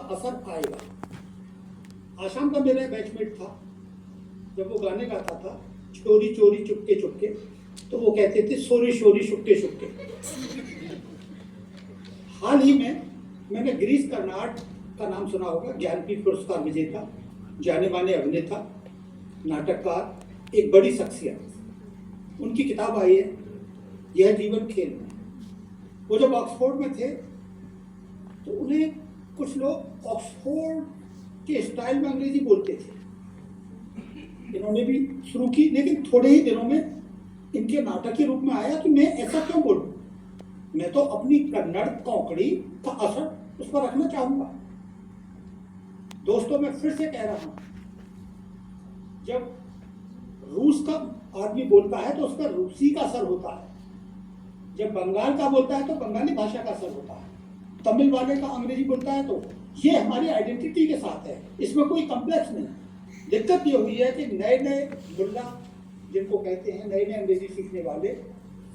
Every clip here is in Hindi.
असर आएगा। आसाम का मेरा बैचमेट था, जब वो गाने गाता था चोरी चोरी चुपके चुपके, तो वो कहते थे सोरी शोरी शुक्के शुक्के। हाल ही में मैंने गिरीश कर्नाड का नाम सुना होगा, ज्ञानपीठ पुरस्कार विजेता, जाने माने अभिनेता, नाटककार, एक बड़ी शख्सियत। उनकी किताब आई है यह जीवन खेल में। वो जब ऑक्सफोर्ड में थे तो उन्हें कुछ लोग ऑक्सफोर्ड के स्टाइल में अंग्रेजी बोलते थे, इन्होंने भी शुरू की, लेकिन थोड़े ही दिनों में इनके नाटकीय रूप में आया कि मैं ऐसा क्यों बोलूं, मैं तो अपनी कन्नड़ कोंकणी का असर उस पर रखना चाहूंगा। दोस्तों, मैं फिर से कह रहा हूं, जब रूस का आदमी बोलता है तो उस पर रूसी का असर होता है, जब बंगाल का बोलता है तो बंगाली भाषा का असर होता है, तमिल वाले का अंग्रेजी बोलता है तो ये हमारी आइडेंटिटी के साथ है, इसमें कोई कॉम्प्लेक्स नहीं। दिक्कत ये हुई है कि नए नए मुल्ला, जिनको कहते हैं नए नए अंग्रेजी सीखने वाले,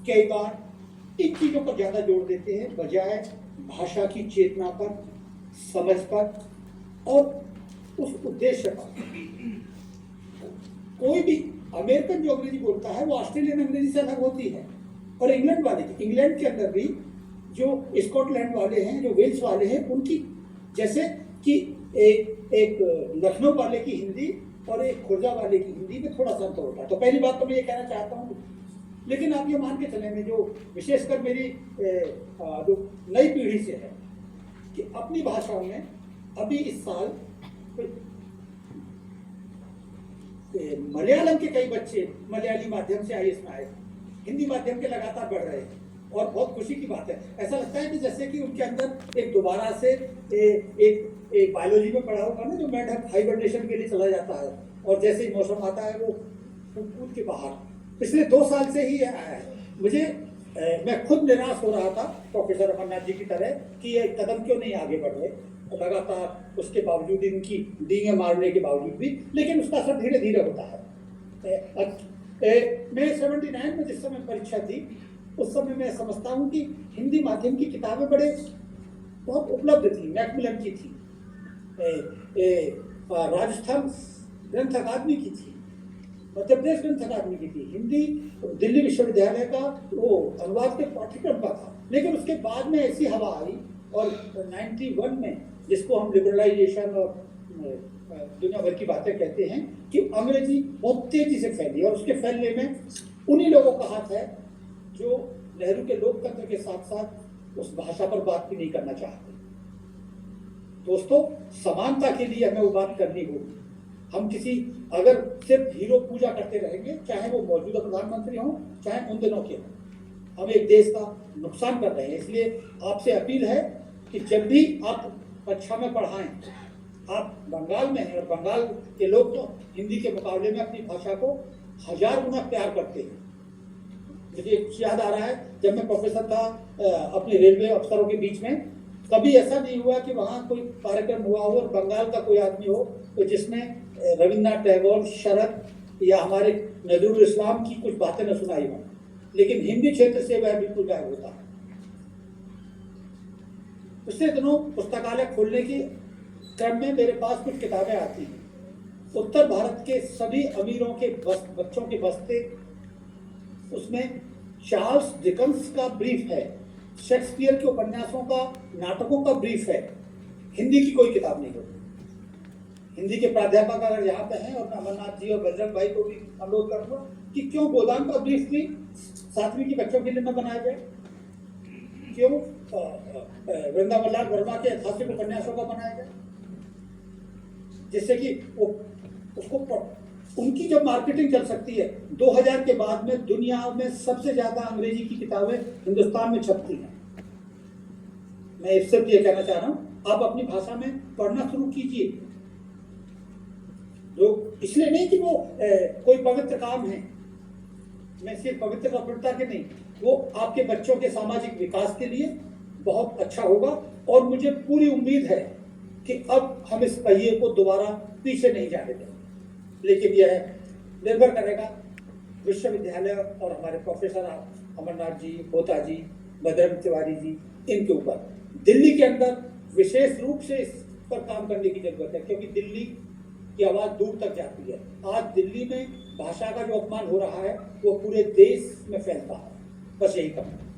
कई बार इन चीज़ों पर ज़्यादा जोर देते हैं बजाय भाषा की चेतना पर, समझ पर और उस उद्देश्य पर। कोई भी अमेरिकन जो अंग्रेजी बोलता है वो ऑस्ट्रेलियन अंग्रेजी से अलग होती है, और इंग्लैंड वाले की, इंग्लैंड के अंदर भी जो स्कॉटलैंड वाले हैं, जो वेल्स वाले हैं, उनकी जैसे कि एक लखनऊ वाले की हिंदी और एक खुर्जा वाले की हिंदी में थोड़ा सा अंतर होता है। तो पहली बात तो मैं ये कहना चाहता हूँ, लेकिन आप ये मान के चले में जो विशेषकर मेरी जो नई पीढ़ी से है कि अपनी भाषाओं में अभी इस साल मलयालम के कई बच्चे मलयाली माध्यम से आईएएस में आए, हिंदी माध्यम के लगातार बढ़ रहे हैं और बहुत खुशी की बात है। ऐसा लगता है कि जैसे कि उनके अंदर एक दोबारा से एक बायोलॉजी में पढ़ा होगा ना, जो मेंढक हाइबरनेशन के लिए चला जाता है और जैसे ही मौसम आता है वो कूद के बाहर। पिछले 2 साल से ही आया है। मुझे मैं खुद निराश हो रहा था प्रोफेसर अमरनाथ जी की तरह कि ये कदम क्यों नहीं आगे बढ़ रहे, लगातार उसके बावजूद, इनकी डींगे मारने के बावजूद भी, लेकिन उसका असर धीरे धीरे होता है। मैं 79 में जिस समय परीक्षा थी, उस समय मैं समझता हूँ कि हिंदी माध्यम की किताबें बहुत उपलब्ध थी, मैकमिलन की थी, राजस्थान ग्रंथ अकादमी की थी, मध्य प्रदेश ग्रंथ अकादमी की थी, हिंदी दिल्ली विश्वविद्यालय का वो अनुवाद के पाठ्यक्रम का था। लेकिन उसके बाद में ऐसी हवा आई और 91 में, जिसको हम लिबरलाइजेशन और दुनिया भर की बातें कहते हैं, कि अंग्रेजी बहुत तेजी से फैली, और उसके फैलने में उन्हीं लोगों का हाथ है जो नेहरू के लोकतंत्र के साथ साथ उस भाषा पर बात भी नहीं करना चाहते। दोस्तों, समानता के लिए हमें वो बात करनी होगी। हम अगर सिर्फ हीरो पूजा करते रहेंगे, चाहे वो मौजूदा प्रधानमंत्री हों चाहे उन दिनों के हों, हम एक देश का नुकसान कर रहे हैं। इसलिए आपसे अपील है कि जब भी आप कक्षा में पढ़ाएं, आप बंगाल में हैं और बंगाल के लोग तो हिंदी के मुकाबले में अपनी भाषा को 1000 गुना प्यार करते हैं। मुझे याद आ रहा है, जब मैं प्रोफेसर था अपने रेलवे अफसरों के बीच में, कभी ऐसा नहीं हुआ कि वहाँ कोई कार्यक्रम हुआ हो और बंगाल का कोई आदमी हो तो जिसमें रविन्द्रनाथ टैगोर, शरद या हमारे नजरुल इस्लाम की कुछ बातें न सुनाई हों, लेकिन हिंदी क्षेत्र से वह बिल्कुल गायब होता है। पिछले दिनों पुस्तकालय खोलने के क्रम में मेरे पास कुछ किताबें आती हैं। उत्तर भारत के सभी अमीरों के बच्चों के बस्ते, उसमें चार्ल्स डिकन्स का ब्रीफ है, शेक्सपियर के उपन्यासों का, नाटकों का ब्रीफ है। हिंदी की कोई किताब नहीं होती। हिंदी के प्राध्यापक अगर यहाँ पे हैं, और अमरनाथ जी और बजरंग भाई को भी अनुरोध करूँगा कि क्यों गोदाम का ब्रीफ भी 7वीं के बच्चों के लिए न बनाया जाए, क्यों वृंदावन लाल वर्मा के ऐतिहासिक उपन्यासों का बनाया जाए, जिससे कि वो उसको उनकी जब मार्केटिंग चल सकती है। 2000 के बाद में दुनिया में सबसे ज्यादा अंग्रेजी की किताबें हिंदुस्तान में छपती हैं। मैं इससे ये कहना चाह रहा हूँ, आप अपनी भाषा में पढ़ना शुरू कीजिए। जो इसलिए नहीं कि वो कोई पवित्र काम है, मैं सिर्फ पवित्र पवित्रता के नहीं, वो आपके बच्चों के सामाजिक विकास के लिए बहुत अच्छा होगा। और मुझे पूरी उम्मीद है कि अब हम इस पहिए को दोबारा पीछे नहीं जाने देंगे, लेकिन यह निर्भर करेगा विश्वविद्यालय और हमारे प्रोफेसर अमरनाथ जी, होता जी, बजरंग तिवारी जी, इनके ऊपर। दिल्ली के अंदर विशेष रूप से इस पर काम करने की जरूरत है, क्योंकि दिल्ली की आवाज़ दूर तक जाती है। आज दिल्ली में भाषा का जो अपमान हो रहा है वो पूरे देश में फैलता है। बस यही कहना है।